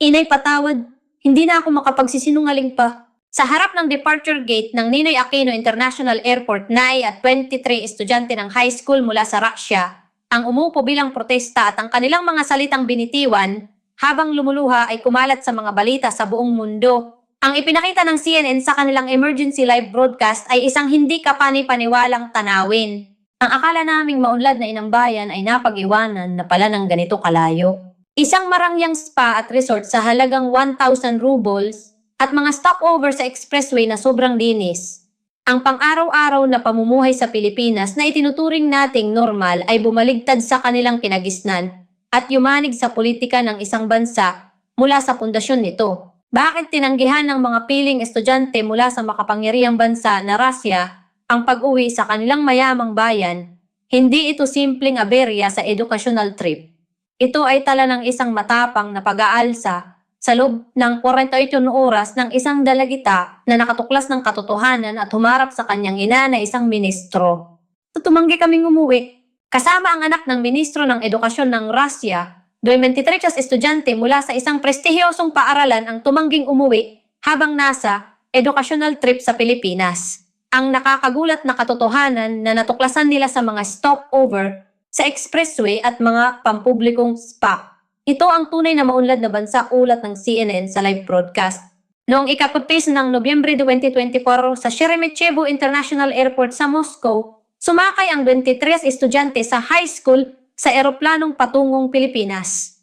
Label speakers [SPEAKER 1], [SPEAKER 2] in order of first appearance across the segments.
[SPEAKER 1] Inay patawad, hindi na ako makapagsisinungaling pa. Sa harap ng departure gate ng Ninoy Aquino International Airport, Nay at 23 estudyante ng high school mula sa Russia ang umupo bilang protesta at ang kanilang mga salitang binitiwan habang lumuluha ay kumalat sa mga balita sa buong mundo. Ang ipinakita ng CNN sa kanilang emergency live broadcast ay isang hindi kapani-paniwalang tanawin. Ang akala naming maunlad na inambayan ay napag-iwanan na pala ng ganito kalayo. Isang marangyang spa at resort sa halagang 1,000 rubles at mga stopover sa expressway na sobrang linis. Ang pang-araw-araw na pamumuhay sa Pilipinas na itinuturing nating normal ay bumaligtad sa kanilang kinagisnan at yumanig sa politika ng isang bansa mula sa pundasyon nito. Bakit tinanggihan ng mga piling estudyante mula sa makapangyarihang bansa na Russia ang pag-uwi sa kanilang mayamang bayan? Hindi ito simpleng aberya sa educational trip. Ito ay tala ng isang matapang na pag-aalsa sa loob ng 48 oras ng isang dalagita na nakatuklas ng katotohanan at humarap sa kanyang ina na isang ministro. Tumanggi kaming umuwi. Kasama ang anak ng ministro ng edukasyon ng Russia, 23 estudyante mula sa isang prestihiyosong paaralan ang tumangging umuwi habang nasa educational trip sa Pilipinas. Ang nakakagulat na katotohanan na natuklasan nila sa mga stopover sa expressway at mga pampublikong spa. Ito ang tunay na maunlad na bansa, ulat ng CNN sa live broadcast. Noong ika-15 ng Nobyembre 2024 sa Sheremetyevo International Airport sa Moscow, sumakay ang 23 estudyante sa high school sa eroplanong patungong Pilipinas.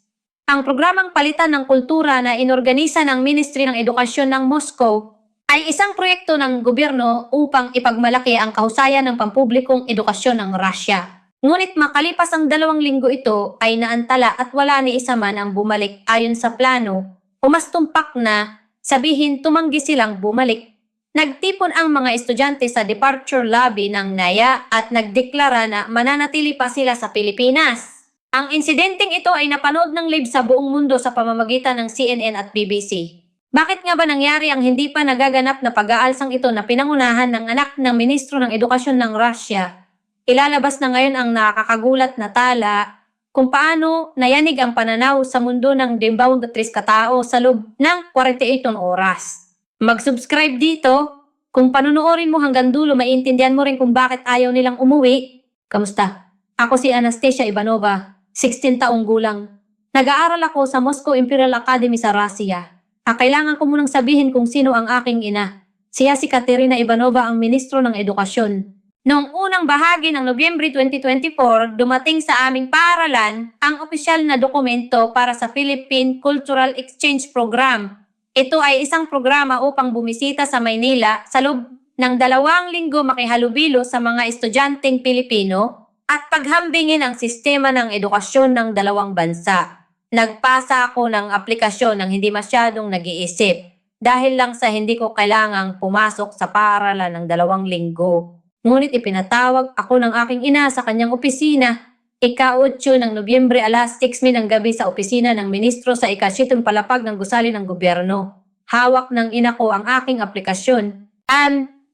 [SPEAKER 1] Ang programang Palitan ng Kultura na inorganisa ng Ministry ng Edukasyon ng Moscow ay isang proyekto ng gobyerno upang ipagmalaki ang kahusayan ng pampublikong edukasyon ng Russia. Ngunit makalipas ang 2 linggo ito ay naantala at wala ni isa man ang bumalik ayon sa plano o mas tumpak na sabihin tumanggi silang bumalik. Nagtipon ang mga estudyante sa departure lobby ng NAIA at nagdeklara na mananatili pa sila sa Pilipinas. Ang insidenteng ito ay napanood ng live sa buong mundo sa pamamagitan ng CNN at BBC. Bakit nga ba nangyari ang hindi pa nagaganap na pag-aalsang ito na pinangunahan ng anak ng Ministro ng Edukasyon ng Russia? Ilalabas na ngayon ang nakakagulat na tala kung paano nayanig ang pananaw sa mundo ng 23 katao sa loob ng 48 oras. Mag-subscribe dito. Kung panunuorin mo hanggang dulo, maiintindihan mo rin kung bakit ayaw nilang umuwi. Kamusta? Ako si Anastasia Ivanova, 16 taong gulang. Nag-aaral ako sa Moscow Imperial Academy sa Russia. Kailangan ko munang sabihin kung sino ang aking ina. Siya si Katerina Ivanova, ang Ministro ng Edukasyon. Noong unang bahagi ng Nobyembre 2024, dumating sa aming paaralan ang opisyal na dokumento para sa Philippine Cultural Exchange Program. Ito ay isang programa upang bumisita sa Maynila sa loob ng 2 linggo makihalubilo sa mga estudyanteng Pilipino at paghambingin ang sistema ng edukasyon ng 2 bansa. Nagpasa ako ng aplikasyon ng hindi masyadong nag-iisip dahil lang sa hindi ko kailangang pumasok sa paaralan ng 2 linggo. Ngunit ipinatawag ako ng aking ina sa kanyang opisina. Ika-8 ng Nobyembre alas 6 ng gabi sa opisina ng ministro sa ika-7 palapag ng gusali ng gobyerno. Hawak ng ina ko ang aking aplikasyon.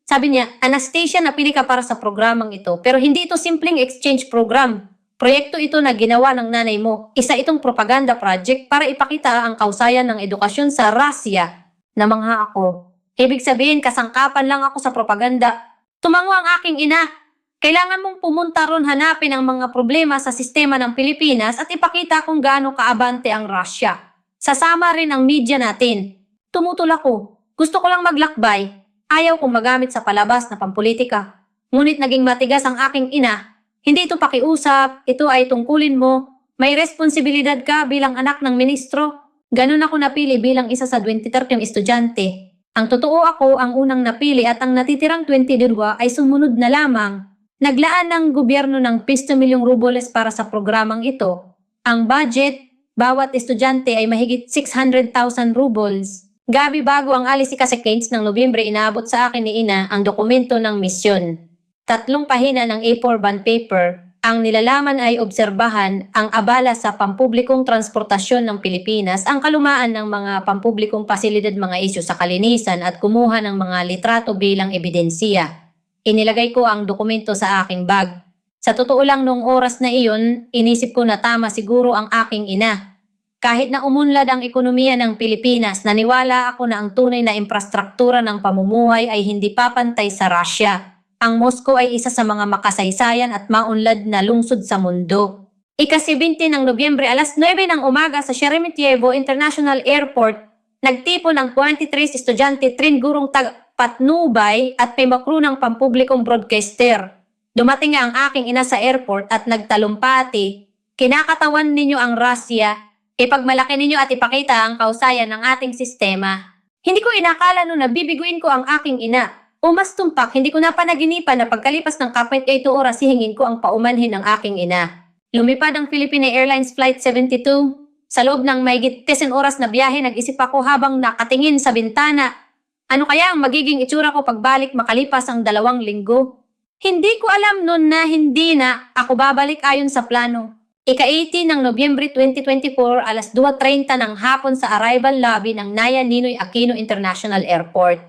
[SPEAKER 1] Sabi niya, Anastasia, napili ka para sa programang ito. Pero hindi ito simpleng exchange program. Proyekto ito na ginawa ng nanay mo. Isa itong propaganda project para ipakita ang kausayan ng edukasyon sa Russia. Namangha ako. Ibig sabihin, kasangkapan lang ako sa propaganda. Tumango ang aking ina. Kailangan mong pumunta ron hanapin ang mga problema sa sistema ng Pilipinas at ipakita kung gaano kaabante ang Russia. Sasama rin ang media natin. Tumutol ako. Gusto ko lang maglakbay. Ayaw kong magamit sa palabas na pampolitika. Ngunit naging matigas ang aking ina. Hindi ito pakiusap, ito ay tungkulin mo. May responsibilidad ka bilang anak ng ministro. Ganun ako napili bilang isa sa 23 estudyante. Ang totoo, ako ang unang napili at ang natitirang 22 ay sumunod na lamang. Naglaan ng gobyerno ng 20 milyong rubles para sa programang ito. Ang budget, bawat estudyante ay mahigit 600,000 rubles. Gabi bago ang alis si Kasekains ng Nobyembre, inaabot sa akin ni ina ang dokumento ng misyon. 3 pahina ng A4 bond paper. Ang nilalaman ay obserbahan ang abala sa pampublikong transportasyon ng Pilipinas, ang kalumaan ng mga pampublikong pasilidad, mga isyu sa kalinisan at kumuha ng mga litrato bilang ebidensya. Inilagay ko ang dokumento sa aking bag. Sa totoo lang, noong oras na iyon, inisip ko na tama siguro ang aking ina. Kahit na umunlad ang ekonomiya ng Pilipinas, naniwala ako na ang tunay na infrastruktura ng pamumuhay ay hindi papantay sa Russia. Ang Moscow ay isa sa mga makasaysayan at maunlad na lungsod sa mundo. Ika-17 ng Nobyembre, alas 9 ng umaga sa Sheremetyevo International Airport, nagtipon ng 23 estudyante, 3 gurong patnubay at may makru ng pampublikong broadcaster. Dumating nga ang aking ina sa airport at nagtalumpati, "Kinakatawan ninyo ang Russia, ipagmalaki ninyo at ipakita ang kausayan ng ating sistema." Hindi ko inakala noon na bibiguin ko ang aking ina. Tumpak, hindi ko na panaginipan na pagkalipas ng 48 oras hihingin ko ang paumanhin ng aking ina. Lumipad ang Philippine Airlines Flight 72. Sa loob ng mahigit 10 oras na biyahe, nag-isip ako habang nakatingin sa bintana. Ano kaya ang magiging itsura ko pagbalik makalipas ang 2 linggo? Hindi ko alam noon na hindi na ako babalik ayon sa plano. Ika-18 ng Nobyembre 2024, alas 2:30 ng hapon sa arrival lobby ng Naya Ninoy Aquino International Airport.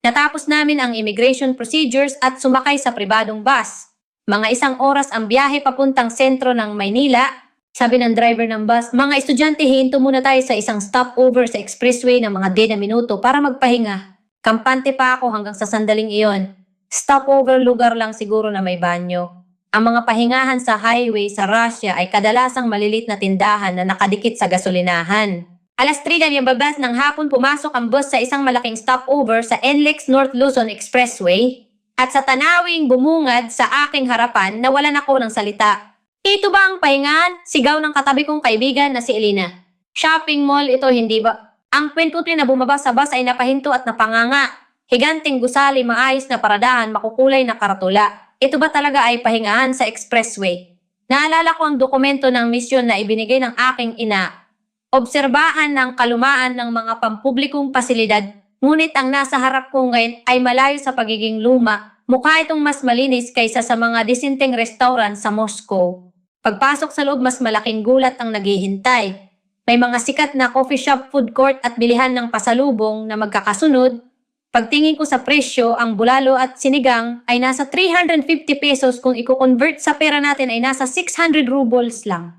[SPEAKER 1] Natapos namin ang immigration procedures at sumakay sa pribadong bus. Mga 1 oras ang biyahe papuntang sentro ng Maynila. Sabi ng driver ng bus, "Mga estudyante, hihinto muna tayo sa isang stopover sa expressway ng mga 10 na minuto para magpahinga." Kampante pa ako hanggang sa sandaling iyon. Stopover lugar lang siguro na may banyo. Ang mga pahingahan sa highway sa Russia ay kadalasang malilit na tindahan na nakadikit sa gasolinahan. Alas 3 ng babas ng hapon, pumasok ang bus sa isang malaking stopover sa NLEX North Luzon Expressway at sa tanawing bumungad sa aking harapan nawalan ako ng salita. "Ito ba ang pahingahan?" Sigaw ng katabi kong kaibigan na si Elena. "Shopping mall ito, hindi ba?" Ang kwentutri na bumaba sa bus ay napahinto at napanganga. Higanting gusali, maayos na paradahan, makukulay na karatula. Ito ba talaga ay pahingahan sa expressway? Naalala ko ang dokumento ng misyon na ibinigay ng aking ina. Obserbahan ng kalumaan ng mga pampublikong pasilidad, ngunit ang nasa harap ko ngayon ay malayo sa pagiging luma. Mukha itong mas malinis kaysa sa mga disinteng restaurant sa Moscow. Pagpasok sa loob, mas malaking gulat ang naghihintay. May mga sikat na coffee shop, food court at bilihan ng pasalubong na magkakasunod. Pagtingin ko sa presyo, ang bulalo at sinigang ay nasa 350 pesos, kung i-convert sa pera natin ay nasa 600 rubles lang.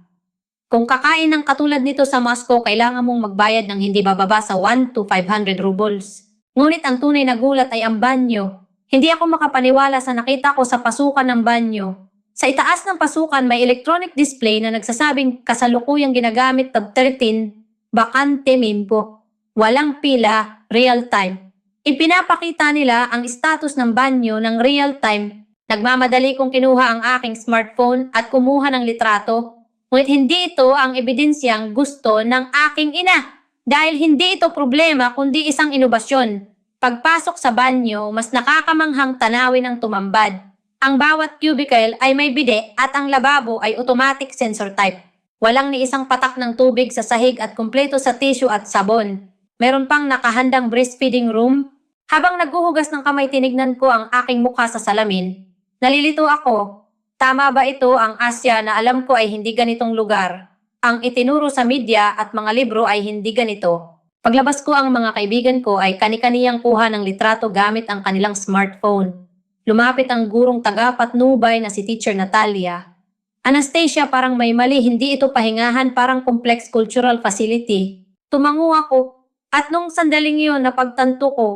[SPEAKER 1] Kung kakain ng katulad nito sa Moscow, kailangan mong magbayad ng hindi bababa sa 1 to 500 rubles. Ngunit ang tunay na gulat ay ang banyo. Hindi ako makapaniwala sa nakita ko sa pasukan ng banyo. Sa itaas ng pasukan may electronic display na nagsasabing kasalukuyang ginagamit tab 13, bakante mimpo. Walang pila, real time. Ipinapakita nila ang status ng banyo ng real time. Nagmamadali kong kinuha ang aking smartphone at kumuha ng litrato. Ngunit hindi ito ang ebidensyang gusto ng aking ina. Dahil hindi ito problema kundi isang inobasyon. Pagpasok sa banyo, mas nakakamanghang tanawin ang tumambad. Ang bawat cubicle ay may bide at ang lababo ay automatic sensor type. Walang ni isang patak ng tubig sa sahig at kumpleto sa tissue at sabon. Meron pang nakahandang breastfeeding room. Habang naghuhugas ng kamay, tinignan ko ang aking mukha sa salamin. Nalilito ako. Tama ba ito ang Asya na alam ko ay hindi ganitong lugar? Ang itinuro sa media at mga libro ay hindi ganito. Paglabas ko, ang mga kaibigan ko ay kani-kaniyang kuha ng litrato gamit ang kanilang smartphone. Lumapit ang gurong taga-patnubay na si Teacher Natalia. "Anastasia, parang may mali. Hindi ito pahingahan, parang complex cultural facility." Tumango ako. At nung sandaling yun, napagtanto ko,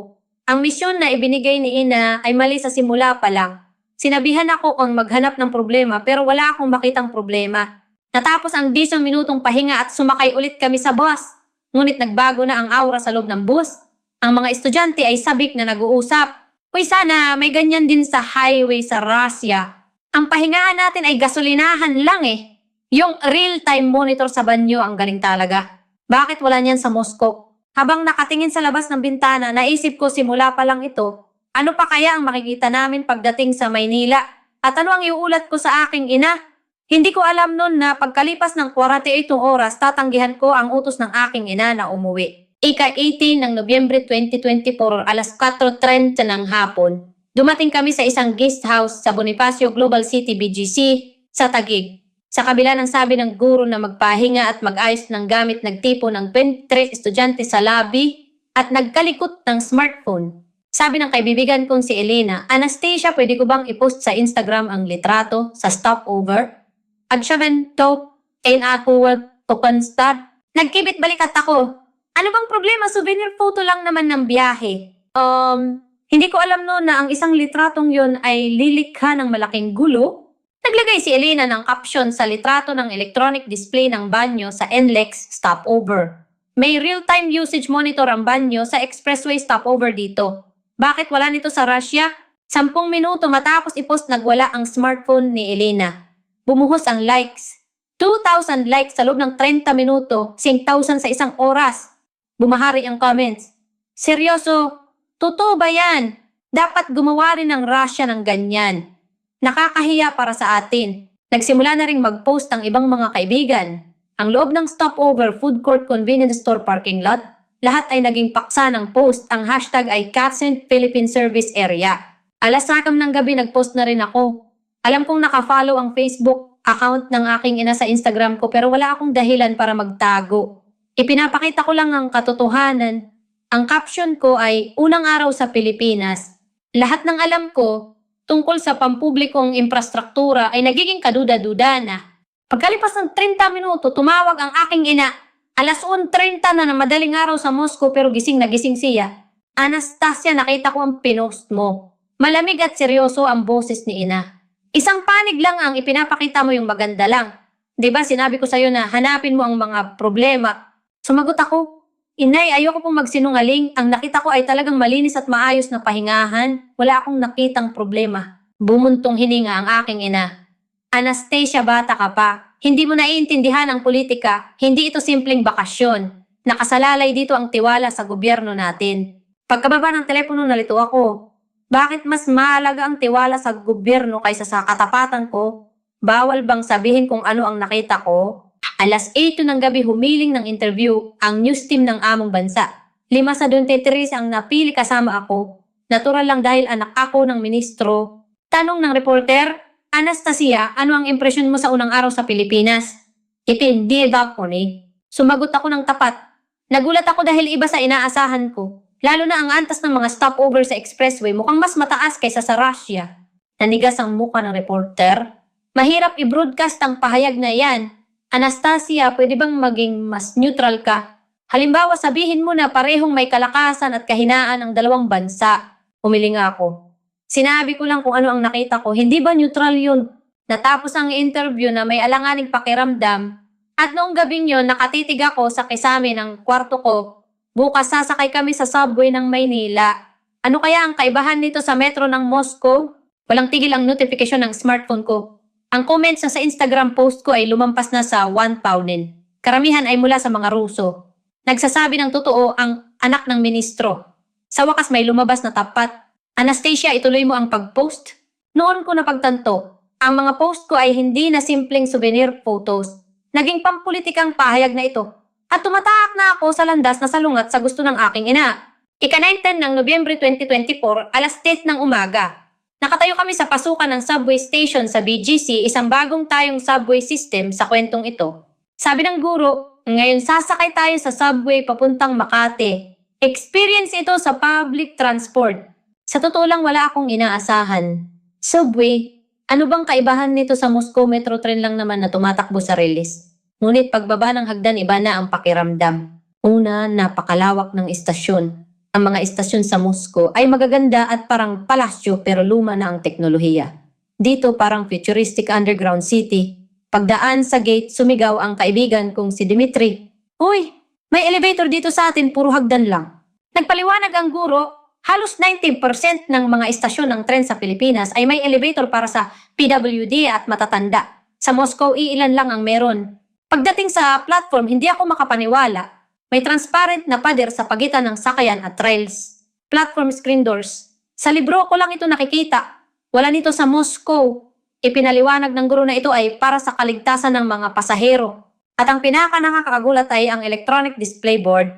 [SPEAKER 1] ang misyon na ibinigay ni Ina ay mali sa simula pa lang. Sinabihan ako ang maghanap ng problema pero wala akong makitang problema. Natapos ang 10 minutong pahinga at sumakay ulit kami sa bus. Ngunit nagbago na ang aura sa loob ng bus. Ang mga estudyante ay sabik na nag-uusap. "Uy, sana may ganyan din sa highway sa Russia. Ang pahingahan natin ay gasolinahan lang eh. Yung real-time monitor sa banyo ang galing talaga. Bakit wala niyan sa Moscow?" Habang nakatingin sa labas ng bintana, naisip ko simula pa lang ito, ano pa kaya ang makikita namin pagdating sa Maynila? At ano ang iuulat ko sa aking ina? Hindi ko alam noon na pagkalipas ng 48 oras, tatanggihan ko ang utos ng aking ina na umuwi. Ika-18 ng Nobyembre 2024, alas 4:30 ng hapon. Dumating kami sa isang guest house sa Bonifacio Global City BGC sa Taguig. Sa kabila ng sabi ng guro na magpahinga at mag-ayos ng gamit, nagtipo ng 23 estudyante sa lobby at nagkalikot ng smartphone. Sabi ng kaibigan kong si Elena, "Anastasia, pwede ko bang i-post sa Instagram ang litrato sa stopover? Agsiaven to, en ako to constat." Nagkibit balikat ako. Ano bang problema? Souvenir photo lang naman ng biyahe. Hindi ko alam noon na ang isang litratong yon ay lilikha ng malaking gulo. Naglagay si Elena ng caption sa litrato ng electronic display ng banyo sa NLEX stopover. May real-time usage monitor ang banyo sa expressway stopover dito. Bakit wala nito sa Russia? 10 minuto matapos i-post nagwala ang smartphone ni Elena. Bumuhos ang likes. 2,000 likes sa loob ng 30 minuto, 10,000 sa isang oras. Bumahari ang comments. Seryoso? Totoo ba yan? Dapat gumawa rin ng Russia ng ganyan. Nakakahiya para sa atin. Nagsimula na ring mag-post ang ibang mga kaibigan. Ang loob ng stopover, food court, convenience store, parking lot, lahat ay naging paksa ng post. Ang hashtag ay Katsend Philippine Service Area. Alas 9 ng gabi nag-post na rin ako. Alam kong nakafollow ang Facebook account ng aking ina sa Instagram ko pero wala akong dahilan para magtago. Ipinapakita ko lang ang katotohanan. Ang caption ko ay unang araw sa Pilipinas. Lahat ng alam ko tungkol sa pampublikong infrastruktura ay nagiging kaduda-duda na. Pagkalipas ng 30 minuto, tumawag ang aking ina. Alas 1:30 na madaling araw sa Moscow pero gising na gising siya. Anastasia, nakita ko ang pinost mo. Malamig at seryoso ang boses ni ina. Isang panig lang ang ipinapakita mo yung maganda lang. Diba sinabi ko sa'yo na hanapin mo ang mga problema. Sumagot ako, Inay, ayoko pong magsinungaling. Ang nakita ko ay talagang malinis at maayos na pahingahan. Wala akong nakitang problema. Bumuntong hininga ang aking ina. Anastasia, bata ka pa. Hindi mo naiintindihan ang politika. Hindi ito simpleng bakasyon. Nakasalalay dito ang tiwala sa gobyerno natin. Pagkababa ng telepono, nalito ako. Bakit mas mahalaga ang tiwala sa gobyerno kaysa sa katapatan ko? Bawal bang sabihin kung ano ang nakita ko? Alas 8 ng gabi humiling ng interview ang news team ng among bansa. 5 sa 23 ang napili kasama ako. Natural lang dahil anak ako ng ministro. Tanong ng reporter, Anastasia, ano ang impresyon mo sa unang araw sa Pilipinas? Hindi ba ko ni? Sumagot ako ng tapat. Nagulat ako dahil iba sa inaasahan ko. Lalo na ang antas ng mga stopover sa expressway mukhang mas mataas kaysa sa Russia. Nanigas ang muka ng reporter. Mahirap i-broadcast ang pahayag na yan. Anastasia, pwede bang maging mas neutral ka? Halimbawa, sabihin mo na parehong may kalakasan at kahinaan ang dalawang bansa. Humiling ako. Sinabi ko lang kung ano ang nakita ko. Hindi ba neutral yun? Natapos ang interview na may alanganing pakiramdam. At noong gabing yun, nakatitig ako sa kisame ng kwarto ko. Bukas sasakay kami sa subway ng Maynila. Ano kaya ang kaibahan nito sa metro ng Moscow? Walang tigil ang notification ng smartphone ko. Ang comments sa Instagram post ko ay lumampas na sa 1,000. Karamihan ay mula sa mga Ruso. Nagsasabi ng totoo ang anak ng ministro. Sa wakas may lumabas na tapat. Anastasia, ituloy mo ang pag-post? Noon ko napagtanto, ang mga post ko ay hindi na simpleng souvenir photos. Naging pampulitikang pahayag na ito. At tumataak na ako sa landas na salungat sa gusto ng aking ina. Ika-19 ng Nobyembre 2024, alas 10 ng umaga. Nakatayo kami sa pasukan ng subway station sa BGC, isang bagong tayong subway system sa kwentong ito. Sabi ng guro, ngayon sasakay tayo sa subway papuntang Makati. Experience ito sa public transport. Sa totoo lang wala akong inaasahan. Subway, ano bang kaibahan nito sa Moscow Metro train lang naman na tumatakbo sa release? Ngunit pagbaba ng hagdan iba na ang pakiramdam. Una, napakalawak ng istasyon. Ang mga istasyon sa Moscow ay magaganda at parang palasyo pero luma na ang teknolohiya. Dito parang futuristic underground city. Pagdaan sa gate, sumigaw ang kaibigan kong si Dimitri. Uy, may elevator dito sa atin, puro hagdan lang. Nagpaliwanag ang guro, halos 90% ng mga istasyon ng tren sa Pilipinas ay may elevator para sa PWD at matatanda. Sa Moscow, iilan lang ang meron. Pagdating sa platform, hindi ako makapaniwala. May transparent na pader sa pagitan ng sakayan at rails. Platform screen doors. Sa libro ko lang ito nakikita. Wala nito sa Moscow. Ipinaliwanag ng guro na ito ay para sa kaligtasan ng mga pasahero. At ang pinaka-nakakagulat ay ang electronic display board.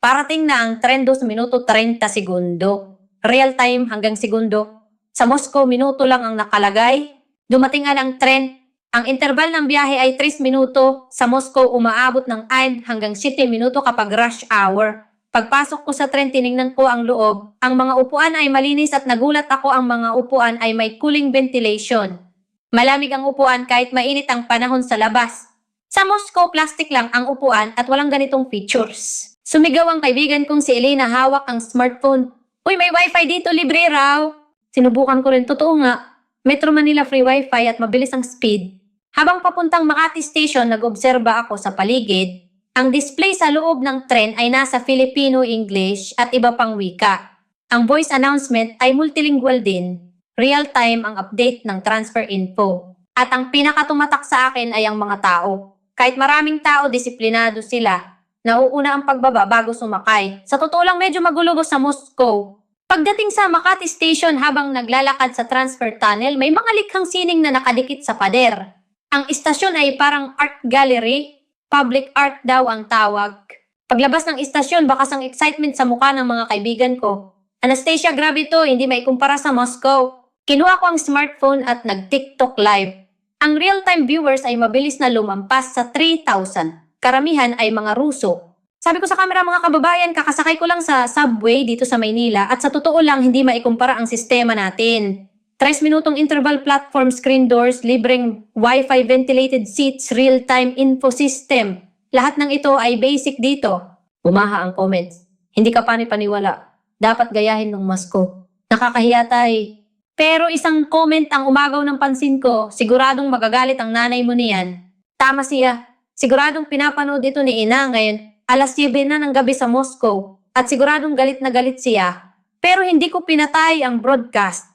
[SPEAKER 1] Parating na ang tren 2 minuto 30 segundo. Real time hanggang segundo. Sa Moscow, minuto lang ang nakalagay. Dumating ang tren. Ang interval ng biyahe ay 3 minuto. Sa Moscow, umaabot ng 9 hanggang 7 minuto kapag rush hour. Pagpasok ko sa tren, tiningnan ko ang loob. Ang mga upuan ay malinis at nagulat ako ang mga upuan ay may cooling ventilation. Malamig ang upuan kahit mainit ang panahon sa labas. Sa Moscow, plastic lang ang upuan at walang ganitong features. Sumigaw ang kaibigan kong si Elena, hawak ang smartphone. Uy, may wifi dito, libre raw. Sinubukan ko rin, totoo nga. Metro Manila free wifi at mabilis ang speed. Habang papuntang Makati Station, nag-obserba ako sa paligid. Ang display sa loob ng tren ay nasa Filipino, English at iba pang wika. Ang voice announcement ay multilingual din. Real-time ang update ng transfer info. At ang pinakatumatak sa akin ay ang mga tao. Kahit maraming tao, disiplinado sila. Nauuna ang pagbaba bago sumakay. Sa totoo lang medyo magulo sa Moscow. Pagdating sa Makati Station habang naglalakad sa transfer tunnel, may mga likhang sining na nakadikit sa pader. Ang istasyon ay parang art gallery, public art daw ang tawag. Paglabas ng istasyon, bakas ang excitement sa mukha ng mga kaibigan ko. Anastasia, grabe to, hindi maikumpara sa Moscow. Kinuha ko ang smartphone at nag-TikTok live. Ang real-time viewers ay mabilis na lumampas sa 3,000. Karamihan ay mga Ruso. Sabi ko sa camera, mga kababayan, kakasakay ko lang sa subway dito sa Maynila at sa totoo lang hindi maikumpara ang sistema natin. 3 minutong interval platform, screen doors, libreng Wi-Fi, ventilated seats, real-time info system. Lahat ng ito ay basic dito. Bumaha ang comments. Hindi ka paniwala. Dapat gayahin ng Moscow. Nakakahiya tay. Pero isang comment ang umagaw ng pansin ko. Siguradong magagalit ang nanay mo niyan. Tama siya. Siguradong pinapanood ito ni Ina ngayon. Alas 7 na ng gabi sa Moscow. At siguradong galit na galit siya. Pero hindi ko pinatay ang broadcast.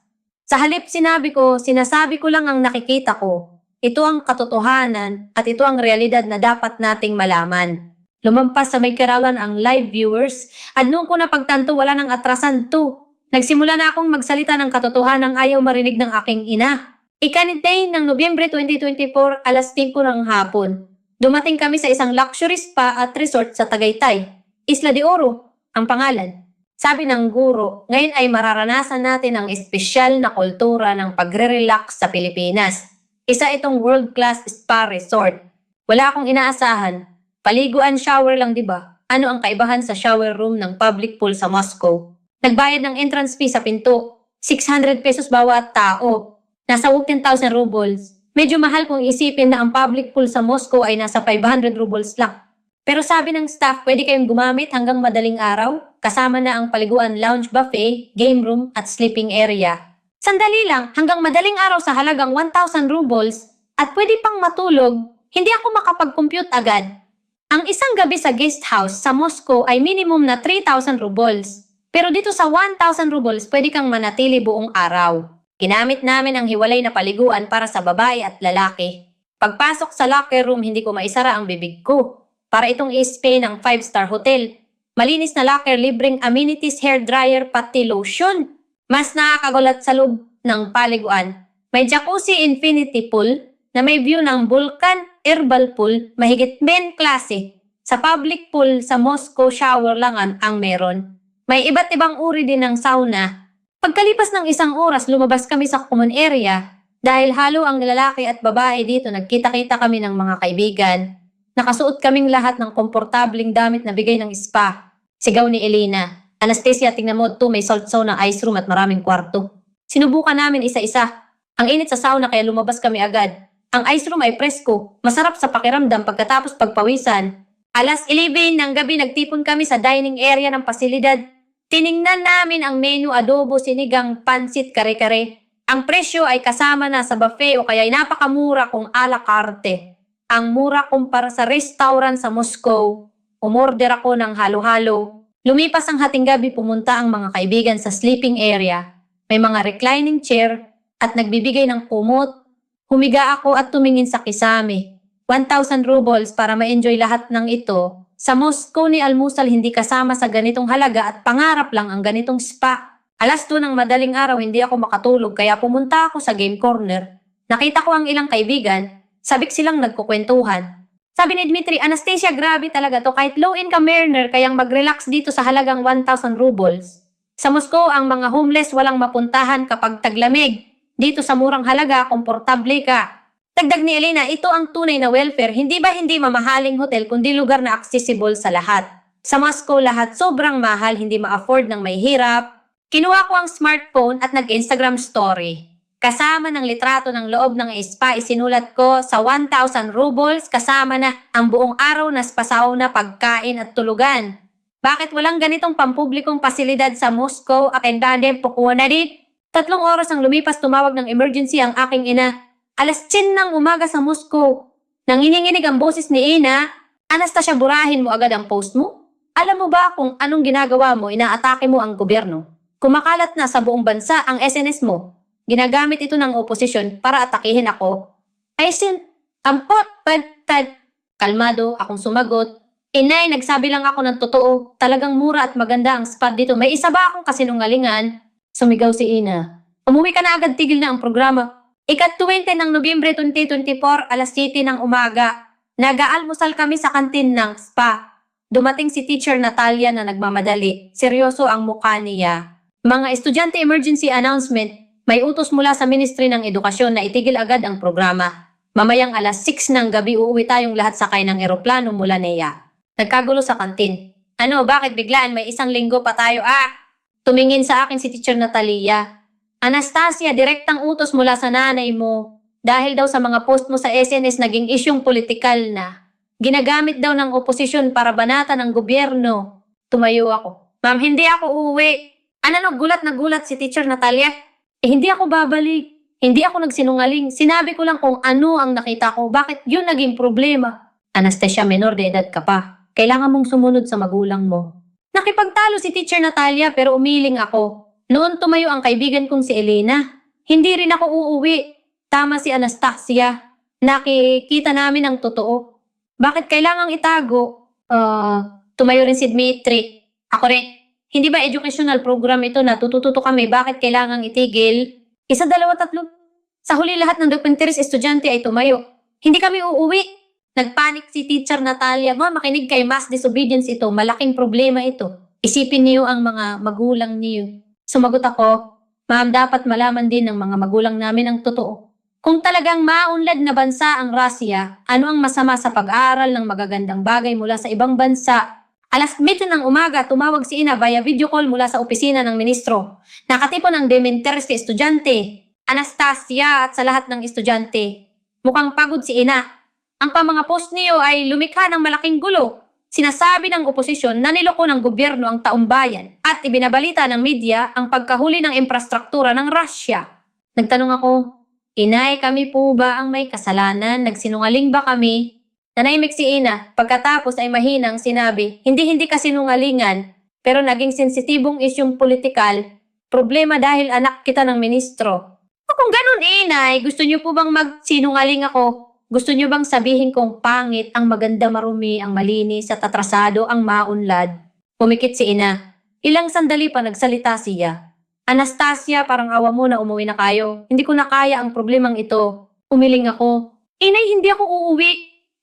[SPEAKER 1] Sa halip sinasabi ko lang ang nakikita ko. Ito ang katotohanan at ito ang realidad na dapat nating malaman. Lumampas sa may karawan ang live viewers at noong ko napagtanto wala nang atrasan to. Nagsimula na akong magsalita ng katotohanan ayaw marinig ng aking ina. Ikaniday ng Nobyembre 2024, alas 5 ng hapon. Dumating kami sa isang luxury spa at resort sa Tagaytay. Isla de Oro ang pangalan. Sabi ng guro, ngayon ay mararanasan natin ang espesyal na kultura ng pagre-relax sa Pilipinas. Isa itong world-class spa resort. Wala akong inaasahan. Paliguan, shower lang, diba? Ano ang kaibahan sa shower room ng public pool sa Moscow? Nagbayad ng entrance fee sa pinto. 600 pesos bawat tao. Nasa 10,000 rubles. Medyo mahal kung isipin na ang public pool sa Moscow ay nasa 500 rubles lang. Pero sabi ng staff, pwede kayong gumamit hanggang madaling araw, kasama na ang paliguan, lounge buffet, game room at sleeping area. Sandali lang, hanggang madaling araw sa halagang 1,000 rubles at pwede pang matulog, hindi ako makapag-compute agad. Ang isang gabi sa guest house sa Moscow ay minimum na 3,000 rubles. Pero dito sa 1,000 rubles, pwede kang manatili buong araw. Ginamit namin ang hiwalay na paliguan para sa babae at lalaki. Pagpasok sa locker room, hindi ko maisara ang bibig ko. Para itong i-stay ng 5-star hotel. Malinis na locker, libreng amenities, hair dryer, pati lotion. Mas nakakagulat sa loob ng paliguan. May jacuzzi infinity pool na may view ng Vulcan herbal pool, mahigit men klase. Sa public pool sa Moscow, shower lang ang meron. May iba't ibang uri din ng sauna. Pagkalipas ng isang oras, lumabas kami sa common area. Dahil halo ang lalaki at babae dito, nagkita-kita kami ng mga kaibigan. Nakasuot kaming lahat ng komportabling damit na bigay ng spa. Sigaw ni Elena. Anastasia, tingnan mo ito, may salt sauna, ice room at maraming kwarto. Sinubukan namin isa-isa. Ang init sa sauna kaya lumabas kami agad. Ang ice room ay presko, masarap sa pakiramdam pagkatapos pagpawisan. Alas 11 ng gabi nagtipon kami sa dining area ng pasilidad. Tiningnan namin ang menu, adobo, sinigang, pansit, kare-kare. Ang presyo ay kasama na sa buffet o kaya ay napakamura kung a la carte. Ang mura kumpara sa restaurant sa Moscow. Umorder ako ng halo-halo. Lumipas ang hating gabi, pumunta ang mga kaibigan sa sleeping area. May mga reclining chair at nagbibigay ng kumot. Humiga ako at tumingin sa kisame. 1,000 rubles para ma-enjoy lahat ng ito. Sa Moscow ni almusal hindi kasama sa ganitong halaga at pangarap lang ang ganitong spa. Alas 2 ng madaling araw hindi ako makatulog kaya pumunta ako sa game corner. Nakita ko ang ilang kaibigan. Sabik silang nagkukwentuhan. Sabi ni Dmitry, Anastasia, grabe talaga to. Kahit low-income earner, kayang mag-relax dito sa halagang 1,000 rubles. Sa Moscow, ang mga homeless walang mapuntahan kapag taglamig. Dito sa murang halaga, komportable ka. Dagdag ni Elena, ito ang tunay na welfare. Hindi ba hindi mamahaling hotel kundi lugar na accessible sa lahat. Sa Moscow, lahat sobrang mahal, hindi ma-afford ng may hirap. Kinuha ko ang smartphone at nag-Instagram story. Kasama ng litrato ng loob ng spa, isinulat ko sa 1,000 rubles kasama na ang buong araw na spasaw na pagkain at tulugan. Bakit walang ganitong pampublikong pasilidad sa Moscow? Akin dade, pukuha na dit. 3 oras ang lumipas, tumawag ng emergency ang aking ina. 10:00 ng umaga sa Moscow. Nanginginig ang boses ni Ina. Anastasia, burahin mo agad ang post mo. Alam mo ba kung anong ginagawa mo? Inaatake mo ang gobyerno. Kumakalat na sa buong bansa ang SNS mo. Ginagamit ito ng oposisyon para atakihin ako. Ay ampot, kalmado akong sumagot. Inay, nagsabi lang ako ng totoo. Talagang mura at maganda ang spot dito. May isa ba akong kasinungalingan? Sumigaw si Ina. Umuwi ka na agad, tigil na ang programa. Ika-20 ng Nobyembre 2024, 7:00 ng umaga. Nag-aalmusal kami sa kantin ng spa. Dumating si Teacher Natalia na nagmamadali. Seryoso ang mukha niya. Mga estudyante, emergency announcement. May utos mula sa Ministry ng Edukasyon na itigil agad ang programa. Mamayang 6:00 ng gabi uuwi tayong lahat sakay ng eroplano mula NEA. Nagkagulo sa kantin. Ano, bakit biglaan? May 1 linggo pa tayo. Tumingin sa akin si Teacher Natalia. Anastasia, direktang utos mula sa nanay mo. Dahil daw sa mga post mo sa SNS naging isyong politikal na. Ginagamit daw ng oposisyon para banatan ng gobyerno. Tumayo ako. Ma'am, hindi ako uuwi. Gulat na gulat si Teacher Natalia. Hindi ako babalik. Hindi ako nagsinungaling. Sinabi ko lang kung ano ang nakita ko. Bakit yun naging problema? Anastasia, menor de edad ka pa. Kailangan mong sumunod sa magulang mo. Nakipagtalo si Teacher Natalia pero umiling ako. Noon tumayo ang kaibigan kong si Elena. Hindi rin ako uuwi. Tama si Anastasia. Nakikita namin ang totoo. Bakit kailangang itago? Tumayo rin si Dmitri. Ako rin. Hindi ba educational program ito na tutututo kami? Bakit kailangang itigil? 1, 2, 3. Sa huli lahat ng dokumentaries estudyante ay tumayo. Hindi kami uuwi. Nagpanik si Teacher Natalia. Makinig kay mass disobedience ito. Malaking problema ito. Isipin niyo ang mga magulang niyo. Sumagot ako, Ma'am, dapat malaman din ng mga magulang namin ang totoo. Kung talagang maunlad na bansa ang Russia, ano ang masama sa pag-aaral ng magagandang bagay mula sa ibang bansa? 10:00 ng umaga, tumawag si Ina via video call mula sa opisina ng ministro. Nakatipon ang dementer si estudyante, Anastasia at sa lahat ng estudyante. Mukhang pagod si Ina. Ang mga post niyo ay lumikha ng malaking gulo. Sinasabi ng oposisyon na niloko ng gobyerno ang taong bayan at ibinabalita ng media ang pagkahuli ng infrastruktura ng Russia. Nagtanong ako, Inay, kami po ba ang may kasalanan? Nagsinungaling ba kami? Nanahimik si Ina. Pagkatapos ay mahinang sinabi, hindi kasinungalingan, pero naging sensitibong isyong politikal. Problema dahil anak kita ng ministro. Kung ganun, Inay, gusto niyo po bang magsinungaling ako? Gusto niyo bang sabihin kong pangit, ang maganda marumi, ang malinis at atrasado, ang maunlad? Pumikit si Ina. Ilang sandali pa nagsalita siya. Anastasia, parang awa mo na umuwi na kayo. Hindi ko na kaya ang problemang ito. Umiling ako. Inay, hindi ako uuwi.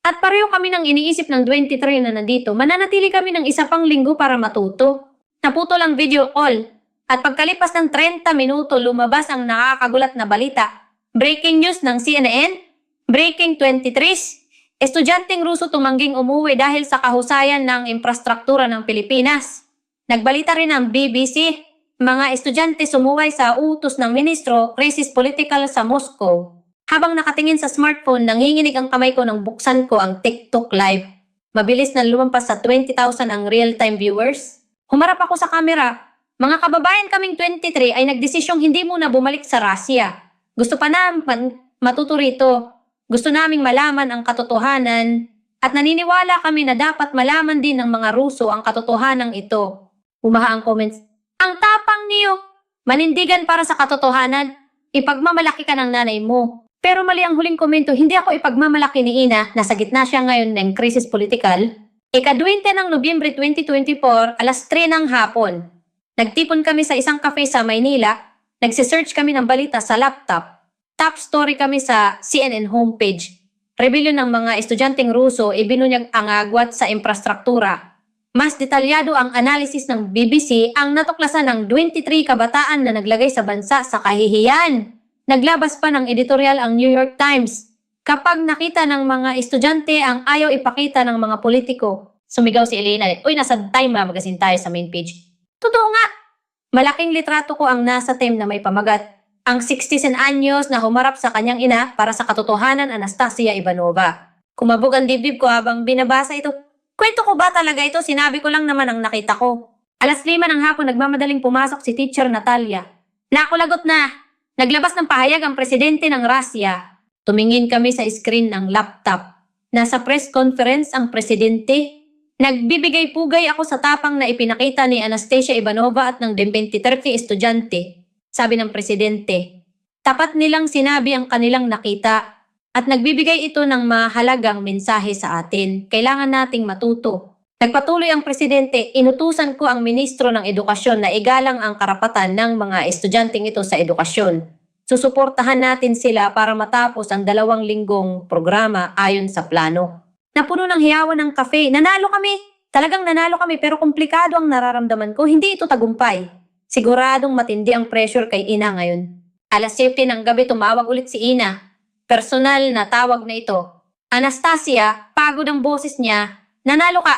[SPEAKER 1] At pareho kami nang iniisip ng 23 na nandito. Mananatili kami ng 1 pang linggo para matuto. Naputol ang video call. At pagkalipas ng 30 minuto, lumabas ang nakakagulat na balita. Breaking news ng CNN. Breaking 23. Estudyanteng Ruso tumangging umuwi dahil sa kahusayan ng infrastruktura ng Pilipinas. Nagbalita rin ang BBC. Mga estudyante sumuway sa utos ng ministro, crisis political sa Moscow. Habang nakatingin sa smartphone, nanginginig ang kamay ko nang buksan ko ang TikTok live. Mabilis na lumampas sa 20,000 ang real-time viewers. Humarap ako sa kamera. Mga kababayan kaming 23 ay nagdesisyong hindi muna bumalik sa Russia. Gusto pa naman matuto rito. Gusto naming malaman ang katotohanan at naniniwala kami na dapat malaman din ng mga Ruso ang katotohanan ito. Umaha ang comments. Ang tapang niyo! Manindigan para sa katotohanan. Ipagmamalaki ka ng nanay mo. Pero mali ang huling komento, hindi ako ipagmamalaki ni Ina. Nasa gitna siya ngayon ng krisis politikal. Ika-20 ng Nobyembre 2024, 3:00 ng hapon. Nagtipon kami sa isang cafe sa Maynila. Nagsisearch kami ng balita sa laptop. Top story kami sa CNN homepage. Rebellion ng mga estudyanteng Ruso ibinunyag ang agwat sa infrastruktura. Mas detalyado ang analysis ng BBC ang natuklasan ng 23 kabataan na naglagay sa bansa sa kahihiyan. Naglabas pa ng editorial ang New York Times. Kapag nakita ng mga estudyante ang ayaw ipakita ng mga politiko, sumigaw si Elena. Uy, nasa Time Magazine tayo sa main page. Totoo nga. Malaking litrato ko ang nasa Time na may pamagat. ang 60 anyos na humarap sa kanyang ina para sa katotohanan, Anastasia Ivanova. Kumabog ang dibdib ko habang binabasa ito. Kwento ko ba talaga ito? Sinabi ko lang naman ang nakita ko. 5:00 ng hapon nagmamadaling pumasok si Teacher Natalia. Nakulagot na. Naglabas ng pahayag ang presidente ng Russia. Tumingin kami sa screen ng laptop. Nasa press conference ang presidente. Nagbibigay pugay ako sa tapang na ipinakita ni Anastasia Ivanova at ng 20-30 estudyante. Sabi ng presidente, tapat nilang sinabi ang kanilang nakita at nagbibigay ito ng mahalagang mensahe sa atin. Kailangan nating matuto. Nagpatuloy ang presidente, inutusan ko ang ministro ng edukasyon na igalang ang karapatan ng mga estudyanteng ito sa edukasyon. Susuportahan natin sila para matapos ang 2 linggong programa ayon sa plano. Napuno ng hiyawan ng kafe. Nanalo kami. Talagang nanalo kami pero komplikado ang nararamdaman ko. Hindi ito tagumpay. Siguradong matindi ang pressure kay Ina ngayon. 7:00 ng gabi tumawag ulit si Ina. Personal na tawag na ito. Anastasia, pagod ang boses niya. Nanalo ka.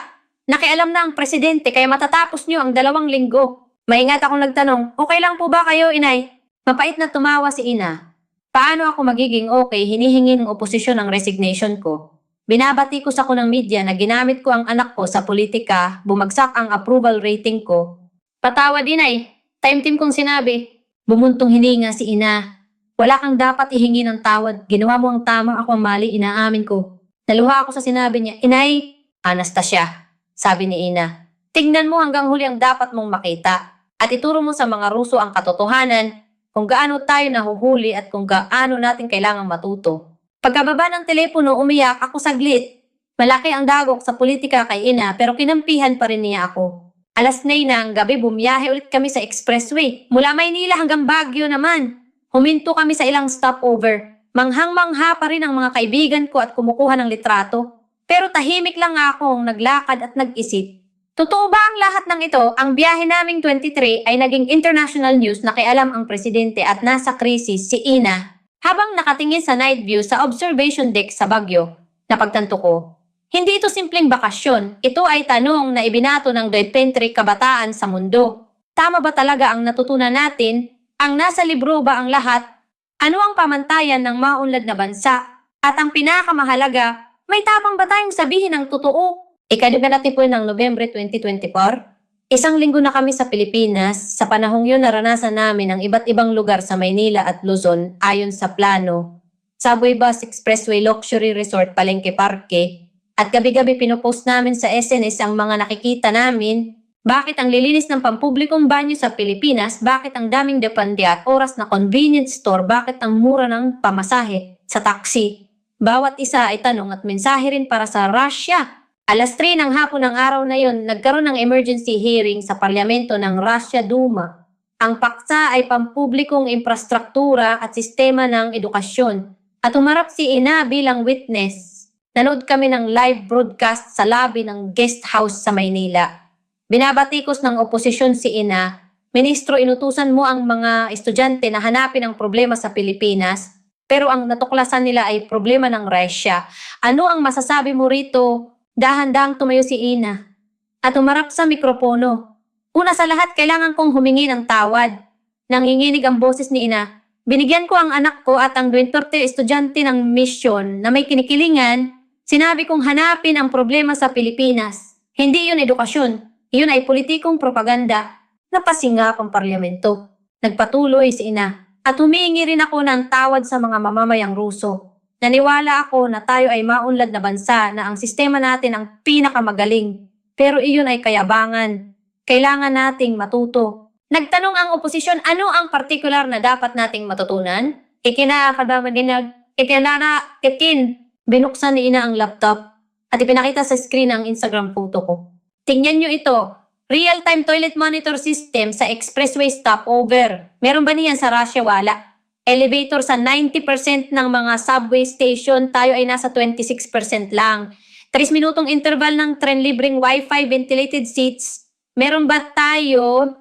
[SPEAKER 1] Nakialam na ang presidente kaya matatapos niyo ang 2 linggo. Maingat akong nagtanong, okay lang po ba kayo, Inay? Mapait na tumawa si Ina. Paano ako magiging okay? Hinihingi ng oposisyon ang resignation ko. Binabatikos ako ng media na ginamit ko ang anak ko sa politika, bumagsak ang approval rating ko. Patawad, Inay. Time-team kong sinabi. Bumuntong hininga si Ina. Wala kang dapat ihingi ng tawad. Ginawa mo ang tama, ako ang mali, inaamin ko. Naluha ako sa sinabi niya. Inay, Anastasia, sabi ni Ina. Tingnan mo hanggang huli ang dapat mong makita. At ituro mo sa mga Ruso ang katotohanan kung gaano tayo nahuhuli at kung gaano natin kailangang matuto. Pagkababa ng telepono, umiyak ako saglit. Malaki ang dagok sa politika kay Ina pero kinampihan pa rin niya ako. 9:00 na ang gabi, bumiyahe ulit kami sa expressway. Mula Maynila hanggang Baguio naman. Huminto kami sa ilang stopover. Manghang-mangha pa rin ang mga kaibigan ko at kumukuha ng litrato. Pero tahimik lang akong naglakad at nag-isip. Totoo ba ang lahat ng ito? Ang biyahe naming 23 ay naging international news na nakialam ang presidente at nasa krisis si Ina. Habang nakatingin sa night view sa observation deck sa Baguio, napagtanto ko. Hindi ito simpleng bakasyon. Ito ay tanong na ibinato ng 23 kabataan sa mundo. Tama ba talaga ang natutunan natin? Ang nasa libro ba ang lahat? Ano ang pamantayan ng maunlad na bansa? At ang pinakamahalaga, may tapang ba tayong sabihin ang totoo? Ika-20 ng Nobyembre 2024, 1 linggo na kami sa Pilipinas. Sa panahong yun, naranasan namin ang iba't ibang lugar sa Maynila at Luzon ayon sa plano. Subway bus, expressway, luxury resort, palengke, parke. At gabi-gabi pinopost namin sa SNS ang mga nakikita namin. Bakit ang lilinis ng pampublikong banyo sa Pilipinas? Bakit ang daming depende at oras na convenience store? Bakit ang mura ng pamasahe sa taxi? Bawat isa ay tanong at mensahe rin para sa Russia. 3:00 ng hapon ng araw na yon, nagkaroon ng emergency hearing sa parlamento ng Russia Duma. Ang paksa ay pampublikong infrastruktura at sistema ng edukasyon. At humarap si Ina bilang witness. Nanood kami ng live broadcast sa lobby ng guest house sa Maynila. Binabatikos ng oposisyon si Ina, Ministro, inutusan mo ang mga estudyante na hanapin ang problema sa Pilipinas, pero ang natuklasan nila ay problema ng Russia. Ano ang masasabi mo rito? Dahan-dahang tumayo si Ina at humarap sa mikropono. Una sa lahat, kailangan kong humingi ng tawad. Nanginginig ang boses ni Ina. Binigyan ko ang anak ko at ang 20 estudyante ng mission na may kinikilingan. Sinabi kong hanapin ang problema sa Pilipinas. Hindi yun edukasyon. Yun ay politikong propaganda. Napasingap ang parlamento. Nagpatuloy si Ina. At humingi rin ako ng tawad sa mga mamamayang Ruso. Naniwala ako na tayo ay maunlad na bansa na ang sistema natin ang pinakamagaling. Pero iyon ay kayabangan. Kailangan nating matuto. Nagtanong ang oposisyon, ano ang partikular na dapat nating matutunan? Binuksan ni Ina ang laptop at ipinakita sa screen ang Instagram photo ko. Tingnan nyo ito. Real-time toilet monitor system sa expressway stopover. Meron ba niyan sa Russia? Wala. Elevator sa 90% ng mga subway station, tayo ay nasa 26% lang. 3 minutong interval ng tren, libreng wifi, ventilated seats. Meron ba tayo?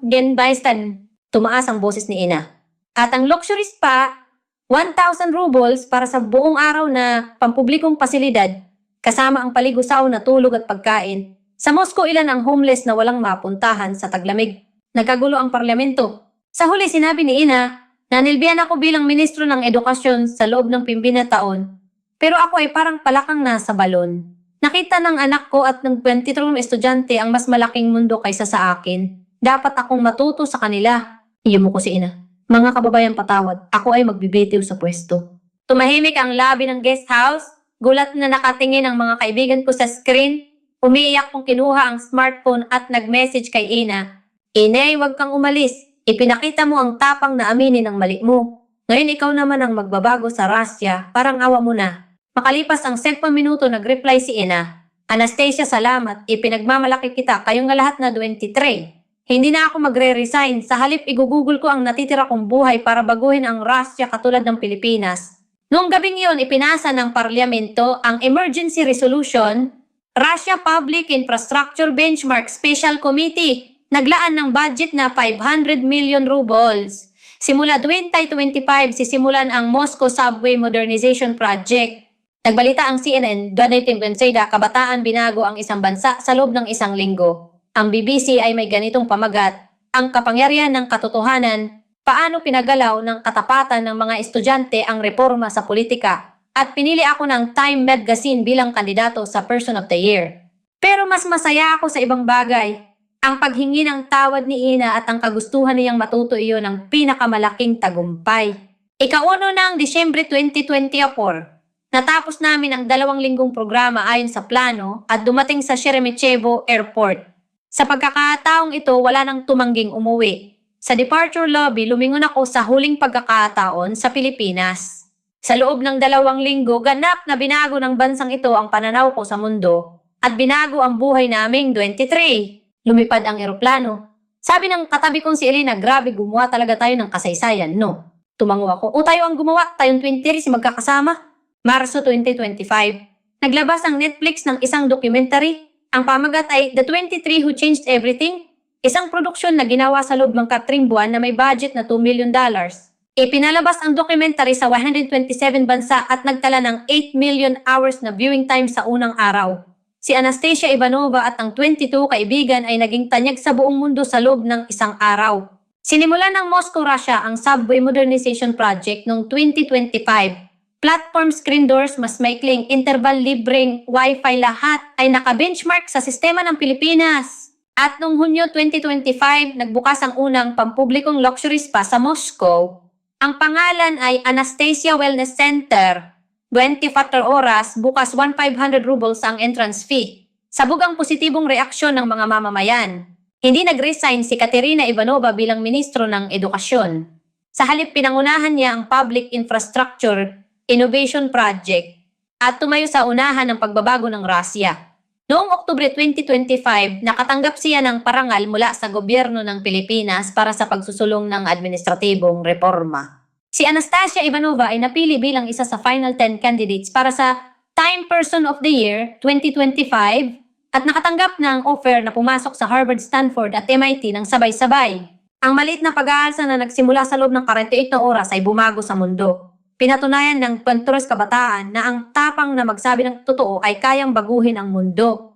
[SPEAKER 1] Tumaas ang boses ni Ina. At ang luxury spa, 1,000 rubles para sa buong araw na pampublikong pasilidad, kasama ang paligo, sauna, tulog at pagkain. Sa Moscow, ilan ang homeless na walang mapuntahan sa taglamig. Nagkagulo ang parlamento. Sa huli, sinabi ni Ina, Nanilbihan ako bilang ministro ng edukasyon sa loob ng 15 na taon, pero ako ay parang palakang nasa balon. Nakita ng anak ko at ng 23 estudyante ang mas malaking mundo kaysa sa akin. Dapat akong matuto sa kanila. Iyon mo ko si ina. Mga kababayan patawad, ako ay magbibitiw sa pwesto. Tumahimik ang lobby ng guest house. Gulat na nakatingin ang mga kaibigan ko sa screen. Umiiyak kong kinuha ang smartphone at nag-message kay ina. Inay, huwag kang umalis. Ipinakita mo ang tapang na aminin ang mali mo. Ngayon ikaw naman ang magbabago sa rasya, parang awa mo na. Makalipas ang 10 minuto, nag-reply si ina. Anastasia, salamat. Ipinagmamalaki kita, kayong lahat na 23. Hindi na ako magre-resign. Sa halip, igugugol ko ang natitira kong buhay para baguhin ang rasya katulad ng Pilipinas. Noong gabing iyon, ipinasa ng parlamento ang Emergency Resolution, Russia Public Infrastructure Benchmark Special Committee. Naglaan ng budget na 500 million rubles. Simula 2025, sisimulan ang Moscow Subway Modernization Project. Nagbalita ang CNN, Donating Benseda, kabataan binago ang isang bansa sa loob ng isang linggo. Ang BBC ay may ganitong pamagat, ang kapangyarihan ng katotohanan, paano pinagalaw ng katapatan ng mga estudyante ang reforma sa politika, at pinili ako ng Time Magazine bilang kandidato sa Person of the Year. Pero mas masaya ako sa ibang bagay. Ang paghingi ng tawad ni ina at ang kagustuhan niyang matuto iyon ang pinakamalaking tagumpay. Ika-1 ng Disyembre 2024, natapos namin ang 2 linggong programa ayon sa plano at dumating sa Sheremetyevo Airport. Sa pagkakataong ito, wala nang tumangging umuwi. Sa departure lobby, lumingon ako sa huling pagkakataon sa Pilipinas. Sa loob ng 2 linggo, ganap na binago ng bansang ito ang pananaw ko sa mundo at binago ang buhay naming 23. Lumipad ang eroplano. Sabi ng katabi kong si Elena, grabe, gumawa talaga tayo ng kasaysayan, no? Tumango ako, o tayo ang gumawa, tayong 23 magkakasama. Marso 2025. Naglabas ang Netflix ng isang documentary. Ang pamagat ay The 23 Who Changed Everything. Isang produksyon na ginawa sa loob ng 4 buwan na may budget na $2 million. Ipinalabas ang documentary sa 127 bansa at nagtala ng 8 million hours na viewing time sa unang araw. Si Anastasia Ivanova at ang 22 kaibigan ay naging tanyag sa buong mundo sa loob ng isang araw. Sinimulan ng Moscow, Russia ang Subway Modernization Project noong 2025. Platform screen doors, mas maikling interval, libreng Wi-Fi, lahat ay naka-benchmark sa sistema ng Pilipinas. At noong Hunyo 2025, nagbukas ang unang pampublikong luxury spa sa Moscow. Ang pangalan ay Anastasia Wellness Center. 24 oras, bukas 1,500 rubles ang entrance fee. Sabog ang positibong reaksyon ng mga mamamayan. Hindi nag-resign si Katerina Ivanova bilang ministro ng edukasyon. Sa halip, pinangunahan niya ang Public Infrastructure Innovation Project at tumayo sa unahan ng pagbabago ng rasya. Noong Oktubre 2025, nakatanggap siya ng parangal mula sa gobyerno ng Pilipinas para sa pagsusulong ng administratibong reforma. Si Anastasia Ivanova ay napili bilang isa sa final 10 candidates para sa Time Person of the Year 2025 at nakatanggap ng offer na pumasok sa Harvard, Stanford at MIT ng sabay-sabay. Ang maliit na pag-aalsa na nagsimula sa loob ng 48 na oras ay bumago sa mundo. Pinatunayan ng 23 kabataan na ang tapang na magsabi ng totoo ay kayang baguhin ang mundo.